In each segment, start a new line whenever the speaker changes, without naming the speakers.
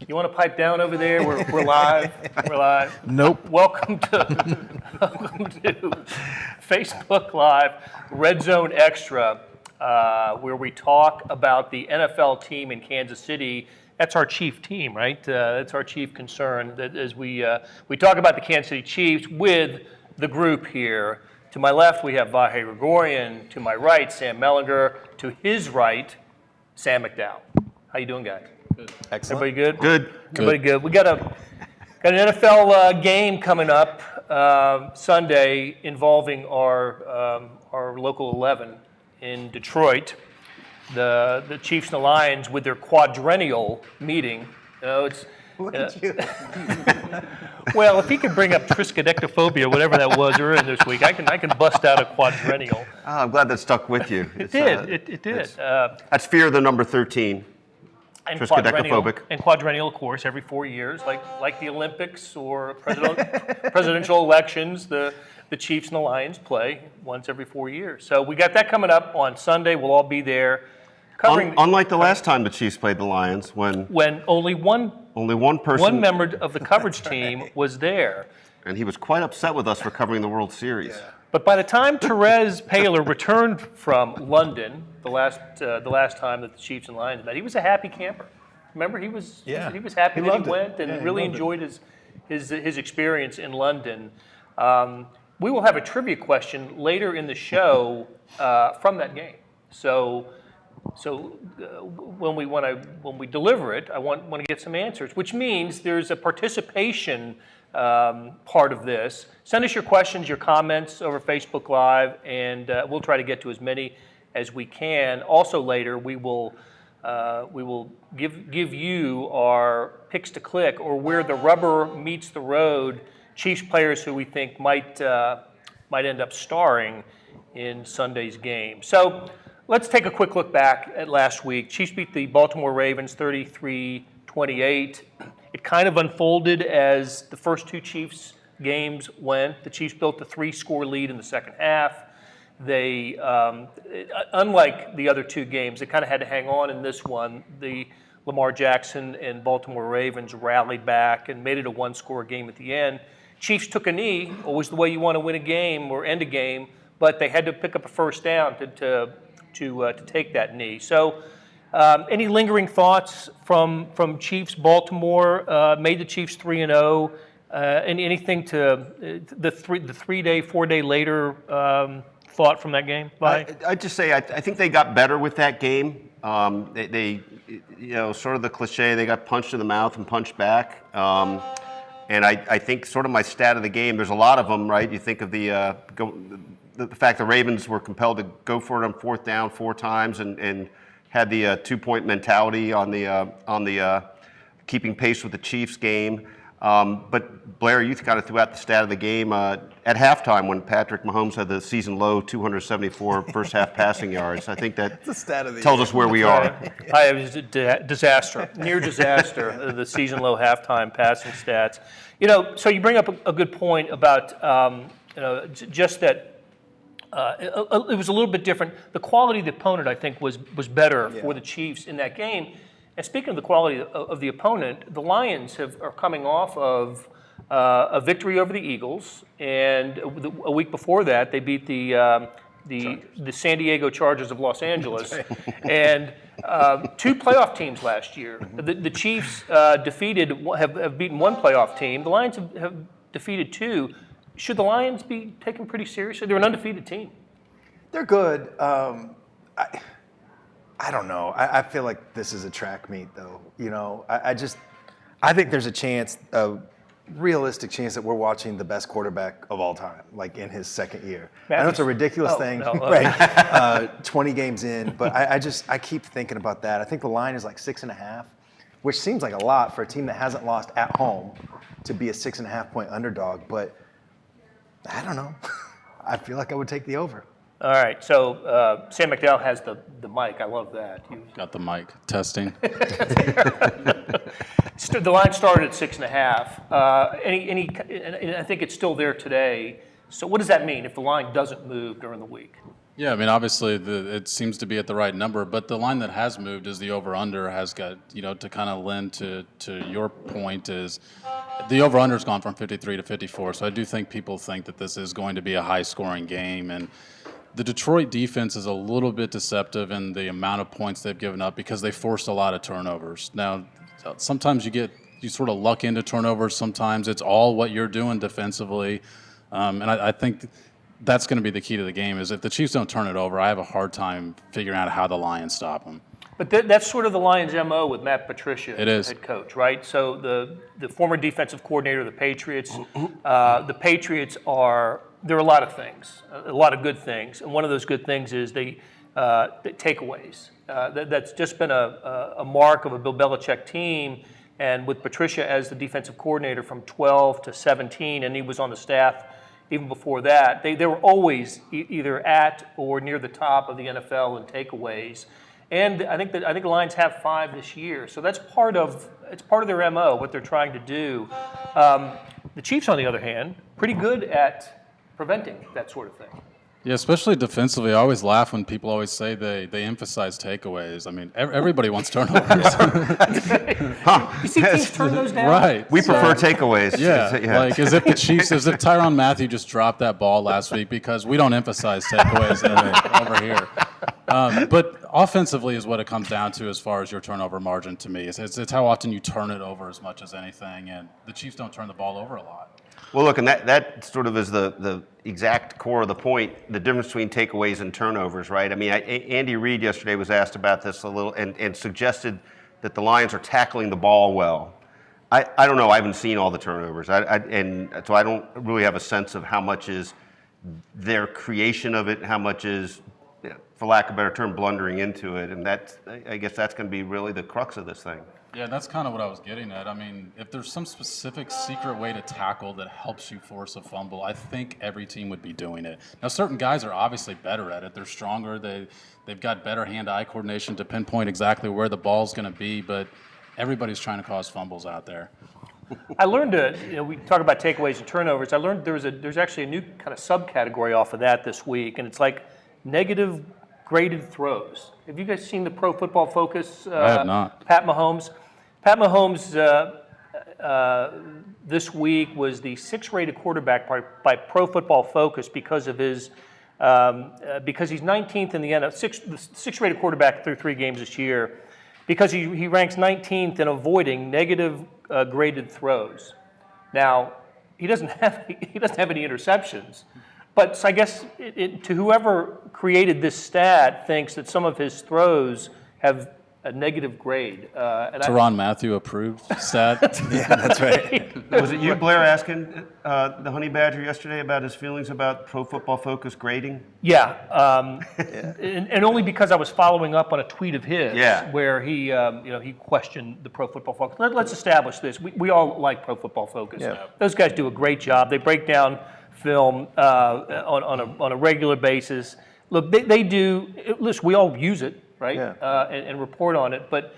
You want to pipe down over there? We're live. We're live.
Nope.
Welcome to Facebook Live Red Zone Extra, where we talk about the NFL team in Kansas City. That's our chief team, right? That's our chief concern. That as we talk about the Kansas City Chiefs with the group here. To my left, we have Vahe Gregorian. To my right, Sam Mellinger. To his right, Sam McDowell. How you doing, guys?
Good.
Excellent.
Everybody good?
Good.
Everybody good. We got an NFL game coming up Sunday involving our local 11 in Detroit. The Chiefs and the Lions with their quadrennial meeting. You know, it's
Look at you.
well, if he could bring up triskaidekaphobia, whatever that was earlier this week, I can bust out a quadrennial.
Oh, I'm glad that stuck with you.
It did. It did.
That's fear of the number 13.
And
Triskaidekaphobic.
quadrennial, of course, every 4 years, like the Olympics or presidential elections, the Chiefs and the Lions play once every 4 years. So we got that coming up on Sunday. We'll all be there.
Unlike the last time the Chiefs played the Lions, when
only one
person,
one member of the coverage team was there.
and he was quite upset with us for covering the World Series.
Yeah.
But by the time Therese Paler returned from London, the last time that the Chiefs and Lions met, he was a happy camper. Remember, he was happy that he went and really enjoyed his experience in London. We will have a trivia question later in the show from that game. So when we deliver it, I want to get some answers, which means there's a participation part of this. Send us your questions, your comments over Facebook Live, and we'll try to get to as many as we can. Also later, we will give you our picks to click, or where the rubber meets the road, Chiefs players who we think might end up starring in Sunday's game. So let's take a quick look back at last week. Chiefs beat the Baltimore Ravens 33-28. It kind of unfolded as the first two Chiefs games went. The Chiefs built a 3-score lead in the second half. They, unlike the other two games, they kind of had to hang on in this one. The Lamar Jackson and Baltimore Ravens rallied back and made it a 1-score game at the end. Chiefs took a knee, always the way you want to win a game or end a game, but they had to pick up a first down to take that knee. So, any lingering thoughts from Chiefs Baltimore? Made the Chiefs 3-0. Anything to the 4 day later thought from that game?
I'd just say I think they got better with that game. They sort of the cliche, they got punched in the mouth and punched back. And I think sort of my stat of the game, there's a lot of them, right? You think of the fact the Ravens were compelled to go for it on fourth down 4 times and had the 2-point mentality on the keeping pace with the Chiefs game. But Blair, you kind of threw out the stat of the game at halftime when Patrick Mahomes had the season low 274 first half passing yards. I think that tells us where we are.
It was a disaster, near disaster, the season low halftime passing stats. So you bring up a good point about just that. It was a little bit different. The quality of the opponent, I think, was better for the Chiefs in that game. And speaking of the quality of the opponent, the Lions are coming off of a victory over the Eagles, and a week before that, they beat the San Diego Chargers of Los Angeles, and 2 playoff teams last year. The Chiefs have beaten 1 playoff team. The Lions have defeated 2. Should the Lions be taken pretty seriously? They're an undefeated team.
They're good. I don't know. I feel like this is a track meet, though. I think there's a realistic chance that we're watching the best quarterback of all time, like in his second year. I know it's a ridiculous thing, right? 20 games in, but I keep thinking about that. I think the line is like 6.5, which seems like a lot for a team that hasn't lost at home to be a 6.5-point underdog, but I don't know. I feel like I would take the over.
All right, so Sam McDowell has the mic. I love that.
Got the mic. Testing.
The line started at 6.5. And I think it's still there today. So what does that mean if the line doesn't move during the week?
Yeah, I mean, obviously, it seems to be at the right number, but the line that has moved is the over-under has got, to kind of lend to your point is the over-under has gone from 53 to 54. So I do think people think that this is going to be a high-scoring game. And the Detroit defense is a little bit deceptive in the amount of points they've given up because they forced a lot of turnovers. Now, sometimes you sort of luck into turnovers. Sometimes it's all what you're doing defensively. And I think that's going to be the key to the game is if the Chiefs don't turn it over, I have a hard time figuring out how the Lions stop them.
But that's sort of the Lions' MO with Matt Patricia as head coach, right? So the former defensive coordinator of the Patriots, the Patriots there are a lot of things, a lot of good things. And one of those good things is the takeaways. That's just been a mark of a Bill Belichick team. And with Patricia as the defensive coordinator from 12 to 17, and he was on the staff even before that, they were always either at or near the top of the NFL in takeaways. And I think the Lions have 5 this year, so that's part of their MO, what they're trying to do. The Chiefs, on the other hand, pretty good at preventing that sort of thing.
Yeah, especially defensively. I always laugh when people always say they emphasize takeaways. I mean, everybody wants turnovers.
You see teams turn those down?
Right.
We prefer takeaways.
Yeah, like as if Tyrann Mathieu just dropped that ball last week because we don't emphasize takeaways over here. But offensively is what it comes down to as far as your turnover margin to me. It's how often you turn it over as much as anything, and the Chiefs don't turn the ball over a lot.
Well, look, and that sort of is the exact core of the point, the difference between takeaways and turnovers, right? I mean, Andy Reid yesterday was asked about this a little and suggested that the Lions are tackling the ball well. I don't know. I haven't seen all the turnovers, and so I don't really have a sense of how much is their creation of it, how much is, for lack of a better term, blundering into it, and I guess that's going to be really the crux of this thing.
Yeah, that's kind of what I was getting at. I mean, if there's some specific secret way to tackle that helps you force a fumble, I think every team would be doing it. Now, certain guys are obviously better at it. They're stronger. They've got better hand-eye coordination to pinpoint exactly where the ball's going to be, but everybody's trying to cause fumbles out there.
I learned we talk about takeaways and turnovers. I learned there's actually a new kind of subcategory off of that this week, and it's like negative graded throws. Have you guys seen the Pro Football Focus?
I have not.
Pat Mahomes. Pat Mahomes this week was the 6th rated quarterback by Pro Football Focus because of his because he's 19th in the NFL, the 6th rated quarterback through 3 games this year, because he ranks 19th in avoiding negative graded throws. Now he doesn't have any interceptions. But so I guess to whoever created this stat thinks that some of his throws have a negative grade.
Tyrann Mathieu approved stat.
Yeah, that's right.
Was it you, Blair, asking the Honey Badger yesterday about his feelings about Pro Football Focus grading?
Yeah, and only because I was following up on a tweet of his where he questioned the Pro Football Focus. Let's establish this. We all like Pro Football Focus. Yeah. Those guys do a great job. They break down film on a regular basis. Look, they do. Listen, we all use it, right? Yeah. And report on it. But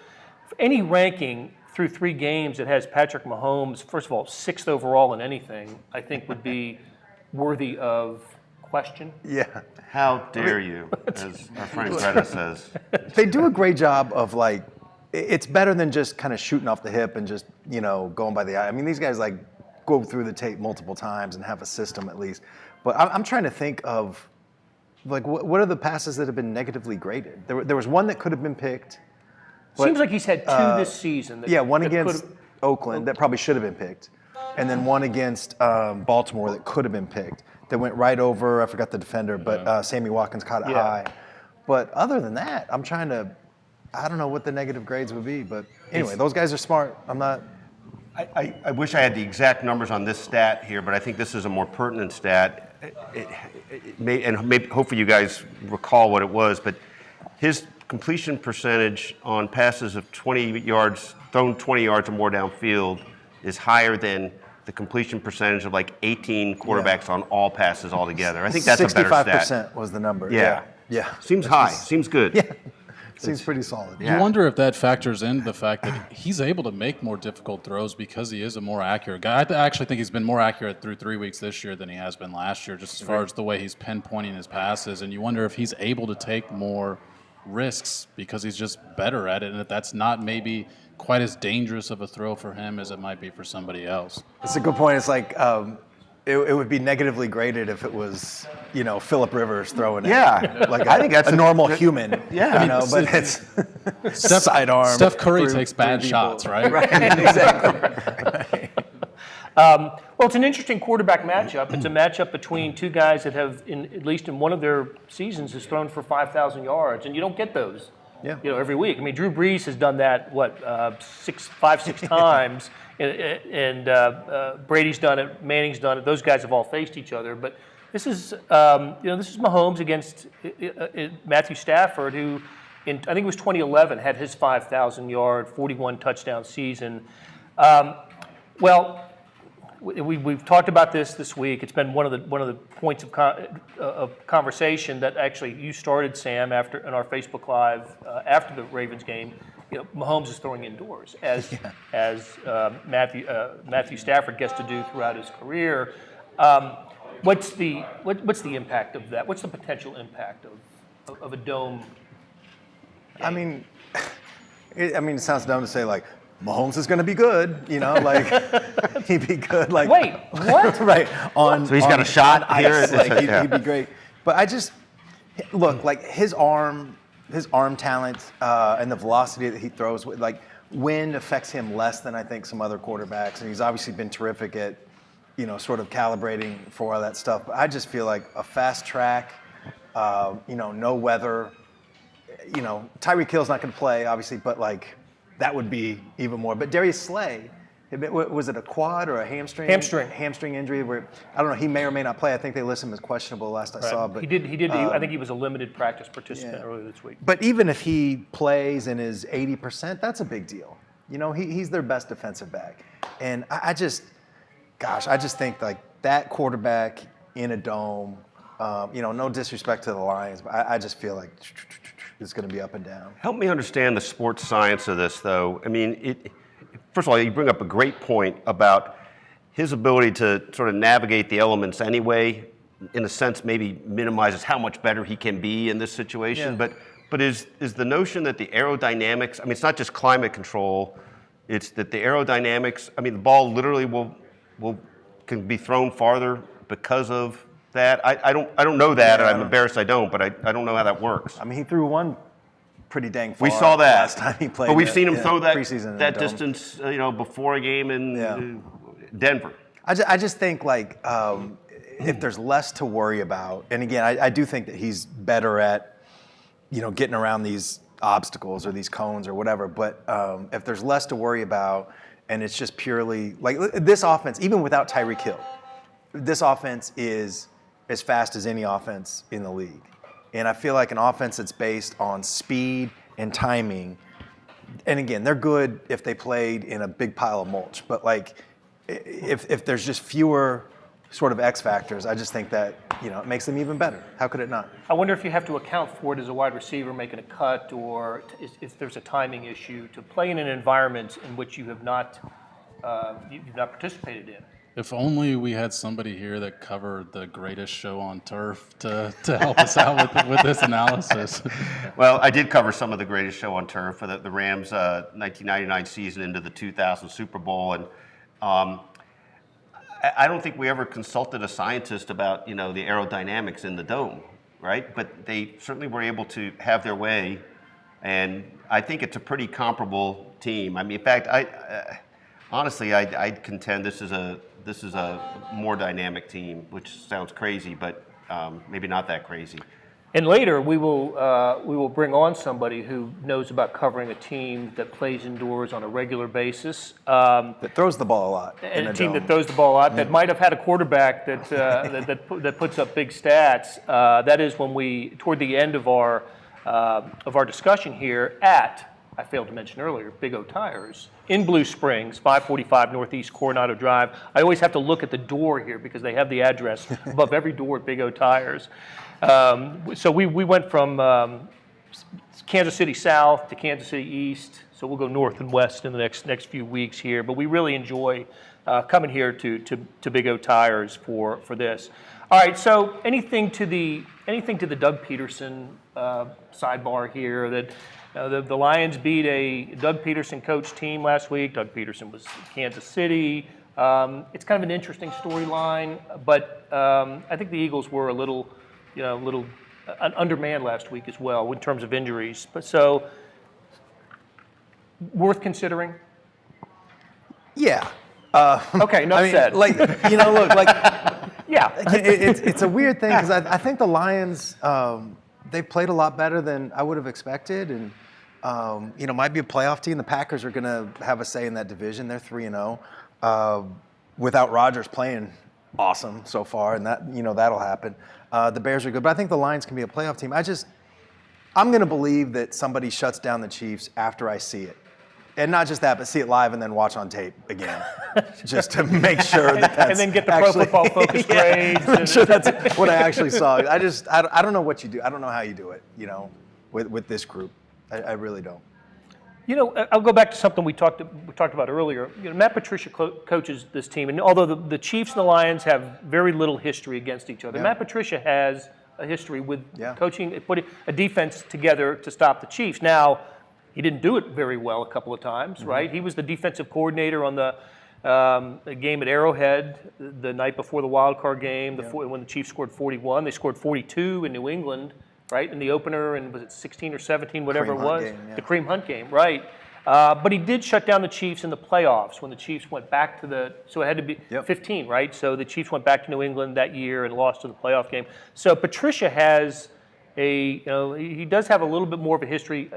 any ranking through 3 games that has Patrick Mahomes, first of all, 6th overall in anything, I think would be worthy of question.
Yeah.
How dare you, as our friend Greta says.
They do a great job of it's better than just kind of shooting off the hip and just going by the eye. I mean, these guys go through the tape multiple times and have a system at least. But I'm trying to think of, what are the passes that have been negatively graded? There was one that could have been picked.
Seems like he's had 2 this season.
One against Oakland that probably should have been picked. And then one against Baltimore that could have been picked. That went right over, I forgot the defender, but Sammy Watkins caught it high. But other than that, I don't know what the negative grades would be. But anyway, those guys are smart. I'm not...
I wish I had the exact numbers on this stat here, but I think this is a more pertinent stat. Hopefully you guys recall what it was, but his completion percentage on passes of 20 yards, thrown 20 yards or more downfield, is higher than the completion percentage of 18 quarterbacks on all passes altogether. I think that's a better stat.
65% was the number.
Yeah.
Yeah.
Seems high. Seems good.
Yeah. Seems pretty solid.
You wonder if that factors in the fact that he's able to make more difficult throws because he is a more accurate guy. I actually think he's been more accurate through 3 weeks this year than he has been last year, just as far as the way he's pinpointing his passes. And you wonder if he's able to take more risks because he's just better at it, and that that's not maybe quite as dangerous of a throw for him as it might be for somebody else.
It's a good point. It's like it would be negatively graded if it was, Phillip Rivers throwing it.
Yeah.
Like
I think that's
a normal human.
Yeah.
But it's
Steph,
sidearm.
Steph Curry
through
takes bad
people.
shots, right?
Right, exactly.
Well, it's an interesting quarterback matchup. It's a matchup between two guys that have, at least in one of their seasons, has thrown for 5,000 yards, and you don't get those, every week. I mean, Drew Brees has done that, five, six times, and Brady's done it, Manning's done it. Those guys have all faced each other, but this is, this is Mahomes against Matthew Stafford, who, I think it was 2011, had his 5,000-yard, 41 touchdown season. We've talked about this week. It's been one of the points of conversation that actually you started, Sam, in our Facebook Live after the Ravens game. Mahomes is throwing indoors as Matthew Stafford gets to do throughout his career. What's the impact of that? What's the potential impact of a dome game?
I mean, it sounds dumb to say like Mahomes is going to be good, he'd be good. Like,
wait, what?
Right.
So he's got a shot here.
He'd be great. But I just look like his arm talent and the velocity that he throws with, like, wind affects him less than I think some other quarterbacks, and he's obviously been terrific at, sort of calibrating for all that stuff. But I just feel like a fast track, no weather. Tyreek Hill's not going to play, obviously, but like that would be even more. But Darius Slay, was it a quad or a hamstring? Hamstring injury where, I don't know, he may or may not play. I think they list him as questionable last I saw. But
he did. I think he was a limited practice participant earlier this week.
But even if he plays and is 80%, that's a big deal. He's their best defensive back. And I just think like that quarterback in a dome, no disrespect to the Lions, but I just feel like it's going to be up and down.
Help me understand the sports science of this, though. I mean, first of all, you bring up a great point about his ability to sort of navigate the elements anyway, in a sense maybe minimizes how much better he can be in this situation.
Yeah.
But is the notion that the aerodynamics, I mean, it's not just climate control, it's that the aerodynamics, I mean, the ball literally can be thrown farther because of that. I don't know that, and I'm embarrassed I don't, but I don't know how that works.
I mean, he threw one pretty dang far.
We saw that
last time he played.
But we've seen him throw that
dome.
distance, before a game in Denver.
I just think like if there's less to worry about, and again, I do think that he's better at getting around these obstacles or these cones or whatever. But if there's less to worry about, and it's just purely like this offense, even without Tyreek Hill, this offense is as fast as any offense in the league. And I feel like an offense that's based on speed and timing, and again, they're good if they played in a big pile of mulch, but like if there's just fewer sort of X factors, I just think that, it makes them even better. How could it not?
I wonder if you have to account for it as a wide receiver making a cut, or if there's a timing issue to play in an environment in which you've not participated in.
If only we had somebody here that covered the greatest show on turf to help us out with this analysis.
Well, I did cover some of the greatest show on turf for the Rams' 1999 season into the 2000 Super Bowl, and I don't think we ever consulted a scientist about the aerodynamics in the dome, right? But they certainly were able to have their way, and I think it's a pretty comparable team. I mean, in fact, honestly, I'd contend this is a more dynamic team, which sounds crazy, but maybe not that crazy.
And later, we will bring on somebody who knows about covering a team that plays indoors on a regular basis.
That throws the ball a lot.
And a team that throws the ball a lot, that might have had a quarterback that puts up big stats. That is when toward the end of our discussion here I failed to mention earlier, Big O Tires in Blue Springs, 545 Northeast Coronado Drive. I always have to look at the door here because they have the address above every door at Big O Tires. So we went from Kansas City South to Kansas City East. So we'll go north and west in the next few weeks here. But we really enjoy coming here to Big O Tires for this. All right. So anything to the Doug Peterson sidebar here that. The Lions beat a Doug Peterson coach team last week. Doug Peterson was Kansas City. It's kind of an interesting storyline, but I think the Eagles were a little undermanned last week as well in terms of injuries. But so worth considering.
Yeah.
Okay, enough said.
Look, like
yeah,
it's a weird thing because I think the Lions they played a lot better than I would have expected, and might be a playoff team. The Packers are going to have a say in that division. They're 3-0 without Rodgers playing awesome so far, and that'll happen. The Bears are good, but I think the Lions can be a playoff team. I'm going to believe that somebody shuts down the Chiefs after I see it. And not just that, but see it live and then watch on tape again, just to make sure that's
and then get the Pro Football Focus grades.
Make sure that's what I actually saw. I don't know what you do. I don't know how you do it. With this group, I really don't.
I'll go back to something we talked about earlier. Matt Patricia coaches this team, and although the Chiefs and the Lions have very little history against each other, Matt Patricia has a history with coaching, putting a defense together to stop the Chiefs. Now, he didn't do it very well a couple of times, right? He was the defensive coordinator on the game at Arrowhead the night before the wild card game, when the Chiefs scored 41. They scored 42 in New England, right, in the opener, and was it 16 or 17, whatever it was? The Kareem Hunt game, right. But he did shut down the Chiefs in the playoffs when the Chiefs went back to so it had to be 15, right? So the Chiefs went back to New England that year and lost in the playoff game. So Patricia has he does have a little bit more of a history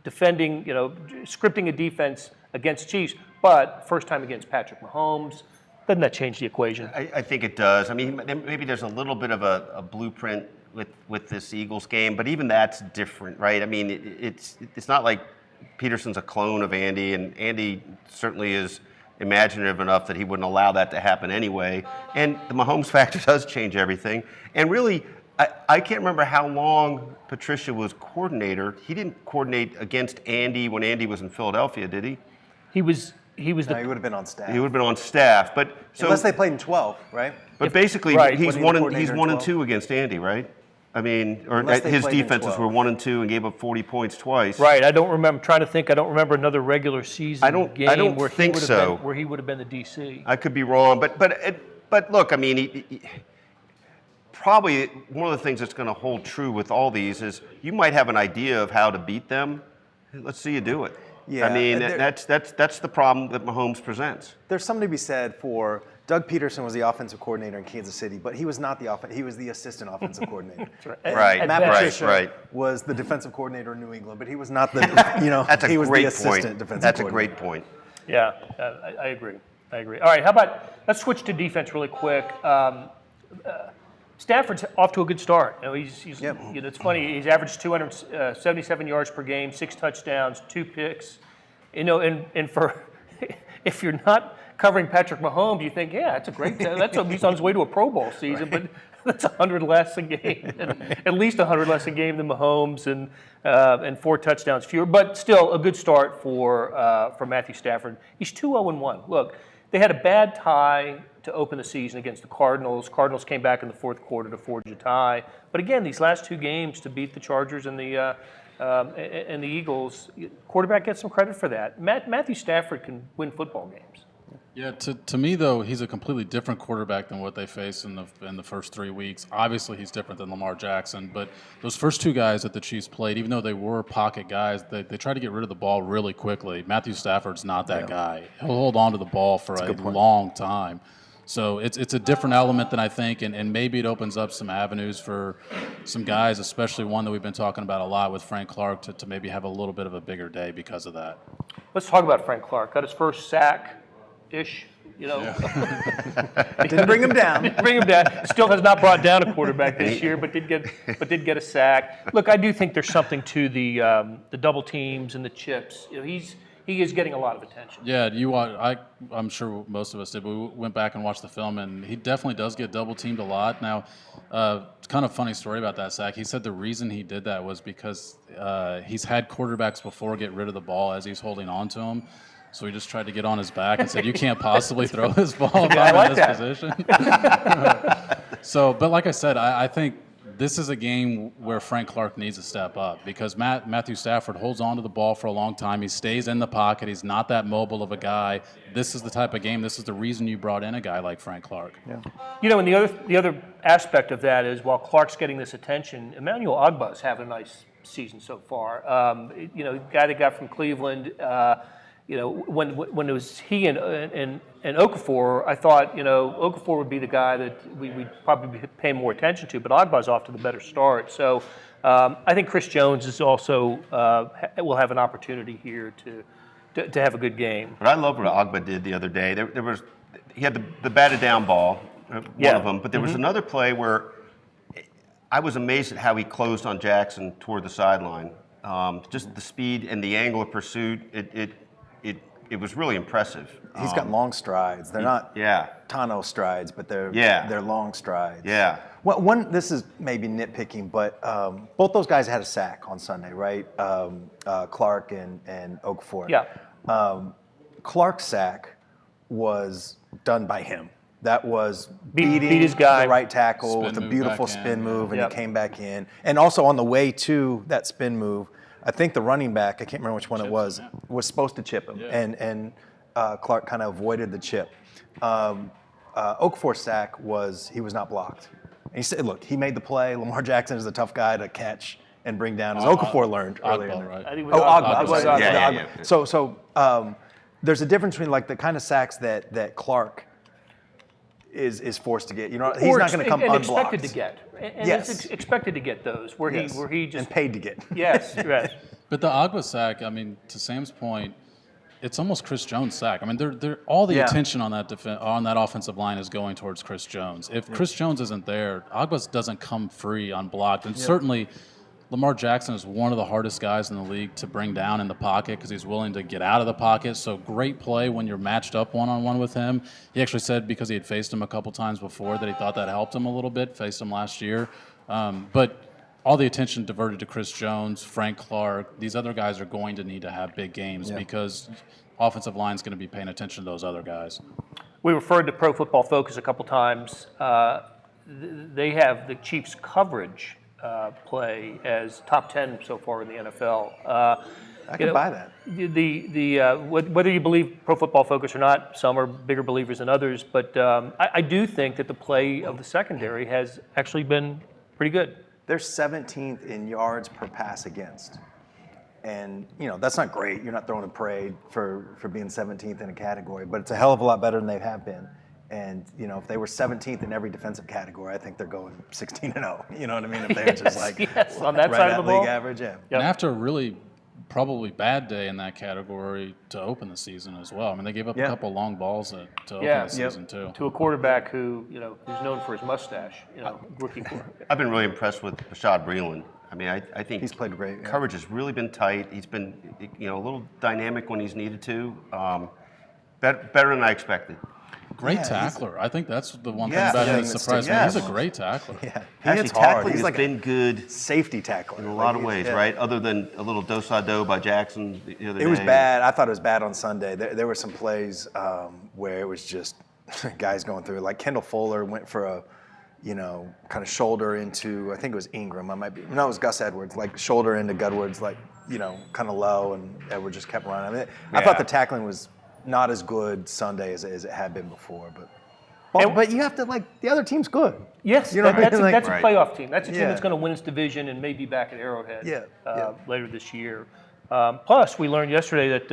defending, scripting a defense against Chiefs, but first time against Patrick Mahomes. Doesn't that change the equation?
I think it does. I mean, maybe there's a little bit of a blueprint with this Eagles game, but even that's different, right? I mean, it's not like Peterson's a clone of Andy, and Andy certainly is imaginative enough that he wouldn't allow that to happen anyway. And the Mahomes factor does change everything. And really, I can't remember how long Patricia was coordinator. He didn't coordinate against Andy when Andy was in Philadelphia, did he?
He would have been on staff.
He would have been on staff, but
unless they played in 12, right?
But basically, he's 1 and 2 against Andy, right? I mean, or his defenses were 1 and 2 and gave up 40 points twice.
Right. I don't remember. Trying to think. I don't remember another regular season game
where
he would have been the DC.
I could be wrong, but look, I mean, probably one of the things that's going to hold true with all these is you might have an idea of how to beat them. Let's see you do it.
Yeah,
I mean, that's the problem that Mahomes presents.
There's something to be said for Doug Peterson was the offensive coordinator in Kansas City, but he was not he was the assistant offensive coordinator.
Right.
Matt Patricia was the defensive coordinator in New England, but he was not the
he was the
assistant defensive coordinator.
That's a great point.
Yeah, I agree. All right, how about let's switch to defense really quick. Stafford's off to a good start. It's funny. He's averaged 277 yards per game, 6 touchdowns, 2 picks. And for if you're not covering Patrick Mahomes, you think, yeah, that's a great. He's on his way to a Pro Bowl season, but that's 100 less a game, at least 100 less a game than Mahomes, and 4 touchdowns fewer. But still, a good start for Matthew Stafford. He's 2-0-1. Look, they had a bad tie to open the season against the Cardinals. Cardinals came back in the fourth quarter to forge a tie. But again, these last 2 games to beat the Chargers and the Eagles, quarterback gets some credit for that. Matthew Stafford can win football games.
Yeah, to me though, he's a completely different quarterback than what they faced in the first 3 weeks. Obviously, he's different than Lamar Jackson, but those first 2 guys that the Chiefs played, even though they were pocket guys, they tried to get rid of the ball really quickly. Matthew Stafford's not that guy. He'll hold on to the ball for a long time. So it's a different element than I think, and maybe it opens up some avenues for some guys, especially one that we've been talking about a lot with Frank Clark, to maybe have a little bit of a bigger day because of that.
Let's talk about Frank Clark. Got his first sack-ish,
Didn't bring him down.
Still has not brought down a quarterback this year, but did get a sack. Look, I do think there's something to the double teams and the chips. He's he is getting a lot of attention.
Yeah, I'm sure most of us did. But we went back and watched the film, and he definitely does get double teamed a lot. Now, it's kind of a funny story about that sack. He said the reason he did that was because he's had quarterbacks before get rid of the ball as he's holding on to him. So he just tried to get on his back and said, "You can't possibly throw this ball if I'm in this position." So, but like I said, I think this is a game where Frank Clark needs to step up because Matthew Stafford holds on to the ball for a long time. He stays in the pocket. He's not that mobile of a guy. This is the type of game. This is the reason you brought in a guy like Frank Clark.
Yeah.
You know, and the other aspect of that is while Clark's getting this attention, Emmanuel Ogbah's having a nice season so far. You know, guy that got from Cleveland. You know, when it was he and Okafor, I thought, you know, Okafor would be the guy that we'd probably be paying more attention to, but Ogbah's off to the better start. So I think Chris Jones is also will have an opportunity here to have a good game.
But I love what Ogbah did the other day. He had the batted down ball, one of them, but there was another play where I was amazed at how he closed on Jackson toward the sideline. Just the speed and the angle of pursuit, it was really impressive.
He's got long strides. They're not Tano strides, but they're long strides.
Yeah.
Well, this is maybe nitpicking, but both those guys had a sack on Sunday, right? Clark and Okafor.
Yeah.
Clark's sack was done by him. That was
beat his guy.
The right tackle
Spin
with a
move
beautiful
back in,
spin move, and
Yep.
he came back in. And also on the way to that spin move, I think the running back, I can't remember which one it was, was supposed to chip him, and Clark kind of avoided the chip. Okafor's sack he was not blocked. And he said, look, he made the play. Lamar Jackson is a tough guy to catch and bring down, as Okafor learned earlier.
Ogbah, right?
I think it was
Ogbah.
Ogbah.
I'm sorry.
Yeah.
Ogbah. So there's a difference between like the kind of sacks that Clark is forced to get. You know, he's not going to come
and
unblocked.
expected to get. And
Yes.
it's expected to get those where he just
and paid to get.
yes, right.
But the Ogbah sack, I mean, to Sam's point, it's almost Chris Jones' sack. I mean, all the attention on that on that offensive line is going towards Chris Jones. If Chris Jones isn't there, Ogbah doesn't come free unblocked. And certainly, Lamar Jackson is one of the hardest guys in the league to bring down in the pocket because he's willing to get out of the pocket. So great play when you're matched up one-on-one with him. He actually said because he had faced him a couple times before that he thought that helped him a little bit, faced him last year. But all the attention diverted to Chris Jones, Frank Clark. These other guys are going to need to have big games because offensive line is going to be paying attention to those other guys.
We referred to Pro Football Focus a couple times. They have the Chiefs coverage play as top 10 so far in the NFL.
I can buy that.
Whether you believe Pro Football Focus or not, some are bigger believers than others, but I do think that the play of the secondary has actually been pretty good.
They're 17th in yards per pass against. And, you know, that's not great. You're not throwing a parade for being 17th in a category, but it's a hell of a lot better than they have been. And, you know, if they were 17th in every defensive category, I think they're going 16-0. You know what I mean? If they're just like
on that
right
side
at
of the ball.
league average,
Yep.
And after a really probably bad day in that category to open the season as well. I mean, they gave up a couple long balls to open the season too.
To a quarterback who's known for his mustache, rookie quarterback.
I've been really impressed with Rashad Breeland. I mean, I think
he's played great. Yeah.
Coverage has really been tight. He's been, a little dynamic when he's needed to. Better than I expected.
Great tackler. I think that's the one thing
Yeah.
about him that
Yeah,
surprised me.
yes.
He's a great tackler.
Yeah, he
Actually,
hits hard.
tackling
He's
has
like
been good
safety tackler
in a lot of ways,
yeah.
right? Other than a little do-sa-do by Jackson the other day.
It was bad. I thought it was bad on Sunday. There were some plays where it was just guys going through. Like Kendall Fuller went for a, kind of shoulder into, I think it was Ingram. It was Gus Edwards, like shoulder into Gudwards, like, kind of low, and Edwards just kept running. I mean, I thought the tackling was not as good Sunday as it had been before, but you have to, the other team's good.
Yes,
You know what I
that's
mean?
a
Right.
playoff team. That's a team
Yeah.
that's going to win its division and maybe back at Arrowhead
Yeah.
later this year. Plus, we learned yesterday that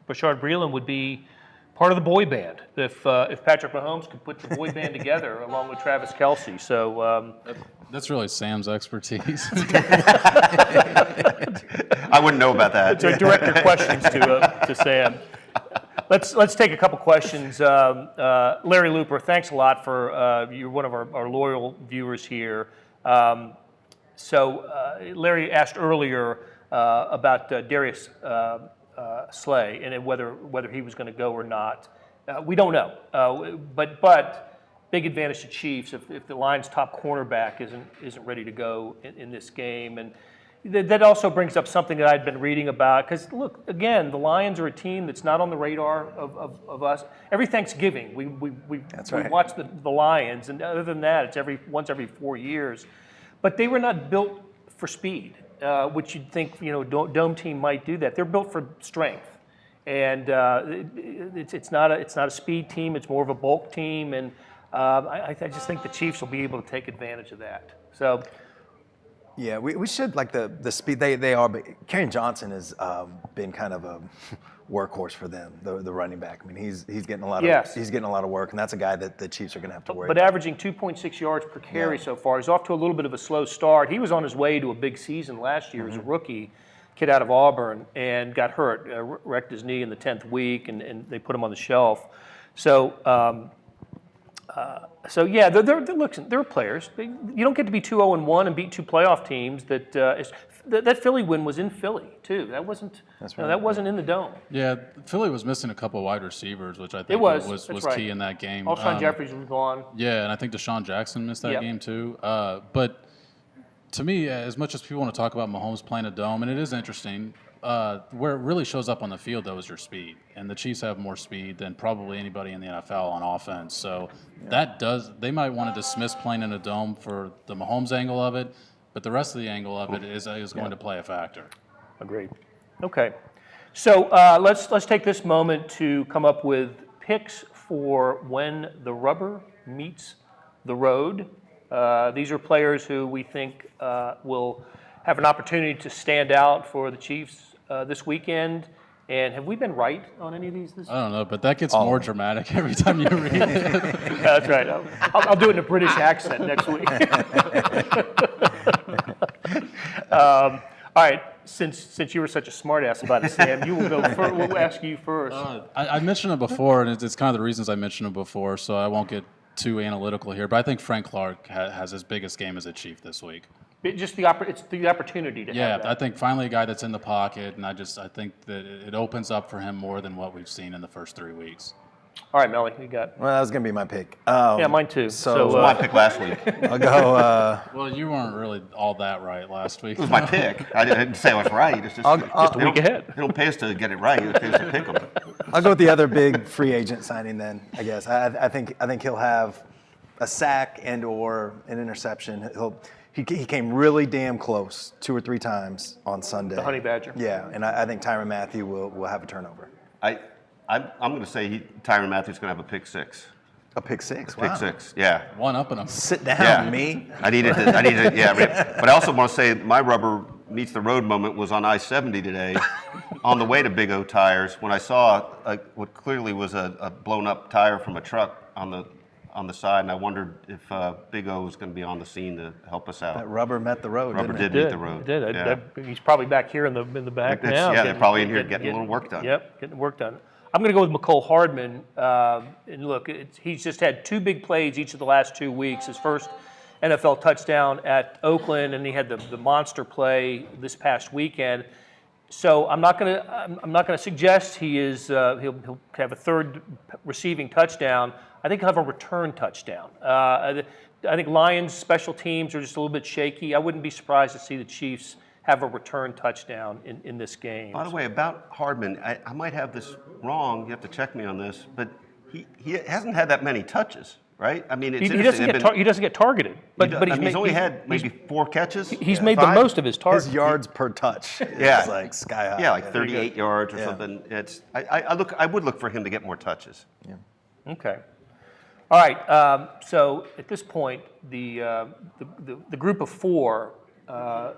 Rashad Breeland would be part of the boy band if Patrick Mahomes could put the boy band together along with Travis Kelce. So
That's really Sam's expertise.
I wouldn't know about that.
so direct your questions to Sam. Let's take a couple questions. Larry Looper, thanks a lot for you're one of our loyal viewers here. So Larry asked earlier about Darius Slay, and whether he was going to go or not. We don't know. But big advantage to Chiefs if the Lions' top cornerback isn't ready to go in this game. And that also brings up something that I'd been reading about. Because look, again, the Lions are a team that's not on the radar of us. Every Thanksgiving, we watch the Lions, and other than that, it's once every 4 years. But they were not built for speed, which you'd think dome team might do that. They're built for strength, and it's not a speed team. It's more of a bulk team, and I just think the Chiefs will be able to take advantage of that. So.
Yeah, we should like the speed they are, but Kerryon Johnson has been kind of a workhorse for them, the running back. I mean, he's getting a lot of work, and that's a guy that the Chiefs are going to have to worry.
But averaging 2.6 yards per carry so far, he's off to a little bit of a slow start. He was on his way to a big season last year as a rookie, kid out of Auburn, and got hurt, wrecked his knee in the 10th week, and they put him on the shelf. So. They're players. You don't get to be 2-0-1 and beat two playoff teams. That Philly win was in Philly too. That wasn't. That wasn't in the dome.
Yeah, Philly was missing a couple wide receivers, which I think was key in that game.
Alshon Jeffries was gone.
Yeah, and I think Deshaun Jackson missed that game too. But to me, as much as people want to talk about Mahomes playing a dome, and it is interesting. Where it really shows up on the field, though, is your speed. And the Chiefs have more speed than probably anybody in the NFL on offense. So they might want to dismiss playing in a dome for the Mahomes angle of it, but the rest of the angle of it is going to play a factor.
Agreed. Okay. So let's take this moment to come up with picks for when the rubber meets the road. These are players who we think will have an opportunity to stand out for the Chiefs this weekend. And have we been right on any of these?
I don't know, but that gets more dramatic every time you read it.
That's right. I'll do it in a British accent next week. All right. Since you were such a smartass about it, Sam, you will go first. We'll ask you first.
I mentioned it before, and it's kind of the reasons I mentioned it before, so I won't get too analytical here. But I think Frank Clark has his biggest game as a Chief this week.
It's the opportunity to have that.
Yeah, I think finally a guy that's in the pocket, and I think that it opens up for him more than what we've seen in the first 3 weeks.
All right, Melly, you got.
Well, that was going to be my pick.
Yeah, mine too.
So it was my pick last week.
I'll go.
Well, you weren't really all that right last week.
It was my pick. I didn't say I was right. It's just
just a week ahead.
They don't pay us to get it right. They pay us to pick them.
I'll go with the other big free agent signing then. I guess I think he'll have a sack and/or an interception. He came really damn close 2 or 3 times on Sunday.
The Honey Badger.
Yeah, and I think Tyrann Mathieu will have a turnover.
I'm going to say Tyrann Mathieu's going to have a pick 6.
A pick 6.
Pick
Wow.
6. Yeah.
One up in him.
Sit down,
Yeah.
me.
I needed to. Yeah. But I also want to say my rubber meets the road moment was on I-70 today, on the way to Big O Tires when I saw what clearly was a blown up tire from a truck on the side, and I wondered if Big O was going to be on the scene to help us out.
That rubber met the road.
Rubber
didn't
did
it?
meet the road.
It did.
Yeah.
He's probably back here in the back now.
Yeah, they're probably in here getting a little work done.
Yep, getting work done. I'm going to go with McCole Hardman. And look, he's just had 2 big plays each of the last 2 weeks. His first NFL touchdown at Oakland, and he had the monster play this past weekend. So I'm not going to suggest he'll have a third receiving touchdown. I think he'll have a return touchdown. I think Lions special teams are just a little bit shaky. I wouldn't be surprised to see the Chiefs have a return touchdown in this game.
By the way, about Hardman, I might have this wrong. You have to check me on this, but he hasn't had that many touches, right? I mean, it's
he doesn't get targeted, but
he's only had maybe 4 catches.
He's made the most of his targets.
His yards per touch is like sky high.
Yeah, like 38 yards or something. I would look for him to get more touches.
Yeah.
Okay. All right. So at this point, the group of 4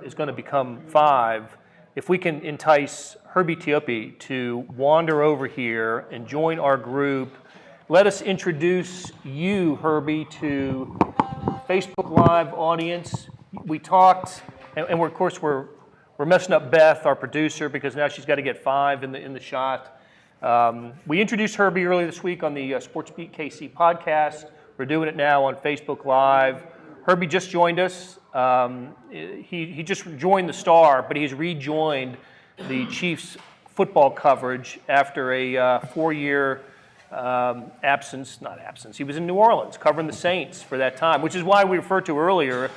is going to become 5. If we can entice Herbie Teope to wander over here and join our group, let us introduce you, Herbie, to Facebook Live audience. We talked, and we're, of course we're messing up Beth, our producer, because now she's got to get 5 in the shot. We introduced Herbie earlier this week on the SportsBeat KC podcast. We're doing it now on Facebook Live. Herbie just joined us. He just joined the Star, but he's rejoined the Chiefs football coverage after a 4-year absence. Not absence. He was in New Orleans covering the Saints for that time, which is why we referred to earlier,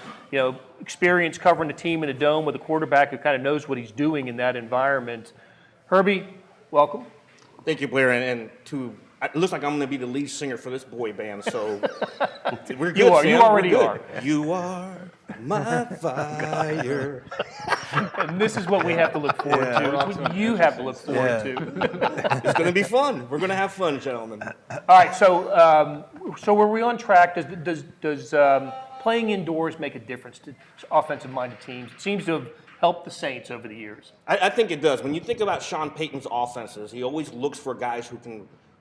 experience covering a team in a dome with a quarterback who kind of knows what he's doing in that environment. Herbie, welcome.
Thank you, Blair. And it looks like I'm going to be the lead singer for this boy band, so we're good.
You are.
Sam.
You
We're
already
good.
are.
You are my fire.
And this is what we have to look forward to. It's what you have to look forward to.
It's going to be fun. We're going to have fun, gentlemen.
All right. So were we on track? Does playing indoors make a difference to offensive-minded teams? It seems to have helped the Saints over the years.
I think it does. When you think about Sean Payton's offenses, he always looks for guys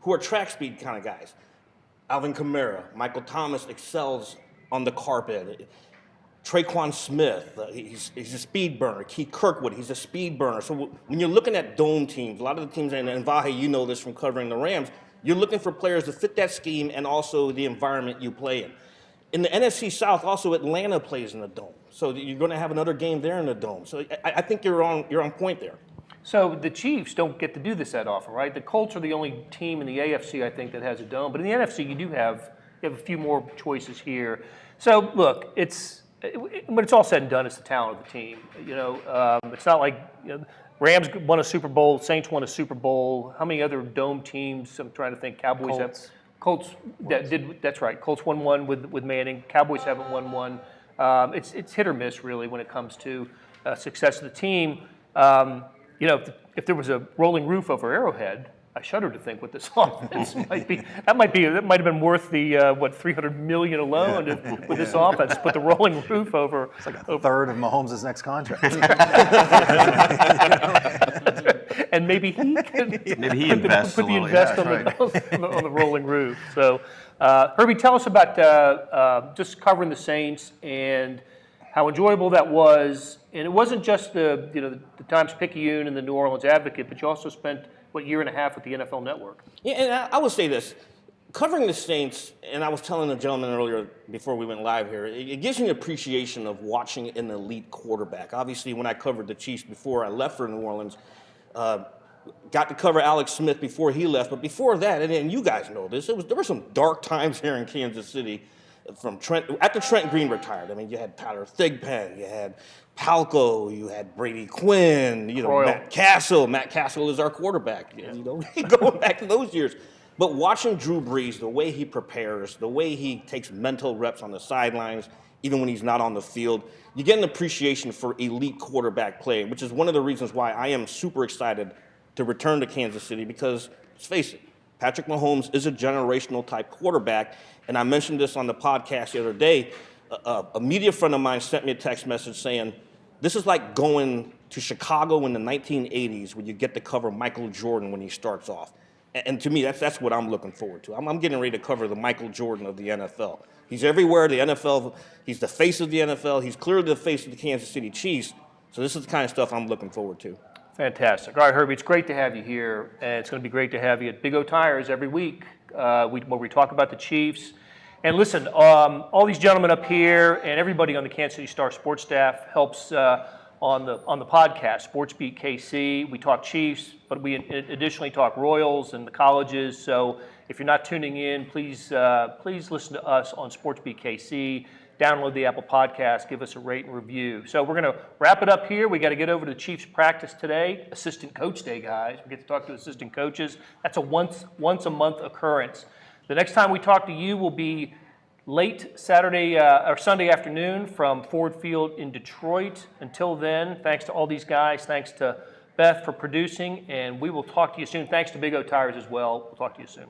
who are track speed kind of guys. Alvin Kamara, Michael Thomas excels on the carpet. Traquan Smith, he's a speed burner. Keith Kirkwood, he's a speed burner. So when you're looking at dome teams, a lot of the teams, and Vahe, you know this from covering the Rams, you're looking for players to fit that scheme and also the environment you play in. In the NFC South, also Atlanta plays in the dome. So you're going to have another game there in the dome. So I think you're on point there.
So the Chiefs don't get to do this that often, right? The Colts are the only team in the AFC, I think, that has a dome. But in the NFC, you have a few more choices here. So look, when it's all said and done, it's the talent of the team. It's not like Rams won a Super Bowl, Saints won a Super Bowl. How many other dome teams? I'm trying to think. Cowboys have. Colts that's right. Colts won one with Manning. Cowboys haven't won one. It's hit or miss really when it comes to success of the team. If there was a rolling roof over Arrowhead, I shudder to think what this offense might be. That might have been worth the $300 million alone with this offense. Put the rolling roof over.
It's like a third of Mahomes' next contract.
And maybe he can
invests
put the
a little,
invest on the rolling roof. So, Herbie, tell us about just covering the Saints and how enjoyable that was. And it wasn't just the Times-Picayune and the New Orleans Advocate, but you also spent year and a half with the NFL Network.
Yeah, and I would say this. Covering the Saints, and I was telling the gentleman earlier before we went live here, it gives me an appreciation of watching an elite quarterback. Obviously, when I covered the Chiefs before I left for New Orleans, got to cover Alex Smith before he left. But before that, and you guys know this, there were some dark times here in Kansas City after Trent Green retired. I mean, you had Tyler Thigpen, you had Palco, you had Brady Quinn, Matt Castle. Matt Castle is our quarterback, going back to those years. But watching Drew Brees, the way he prepares, the way he takes mental reps on the sidelines, even when he's not on the field, you get an appreciation for elite quarterback play, which is one of the reasons why I am super excited to return to Kansas City because, let's face it, Patrick Mahomes is a generational type quarterback. And I mentioned this on the podcast the other day. A media friend of mine sent me a text message saying, this is like going to Chicago in the 1980s when you get to cover Michael Jordan when he starts off. And to me, that's what I'm looking forward to. I'm getting ready to cover the Michael Jordan of the NFL. He's everywhere. The NFL, he's the face of the NFL. He's clearly the face of the Kansas City Chiefs. So this is the kind of stuff I'm looking forward to.
Fantastic. All right, Herbie, it's great to have you here. And it's going to be great to have you at Big O Tires every week where we talk about the Chiefs. And listen, all these gentlemen up here and everybody on the Kansas City Star sports staff helps on the podcast, SportsBeat KC. We talk Chiefs, but we additionally talk Royals and the colleges. So if you're not tuning in, please listen to us on SportsBeat KC. Download the Apple Podcast, give us a rate and review. So we're going to wrap it up here. We got to get over to the Chiefs practice today, Assistant Coach Day, guys. We get to talk to assistant coaches. That's a once a month occurrence. The next time we talk to you will be late Saturday or Sunday afternoon from Ford Field in Detroit. Until then, thanks to all these guys. Thanks to Beth for producing, and we will talk to you soon. Thanks to Big O Tires as well. We'll talk to you soon.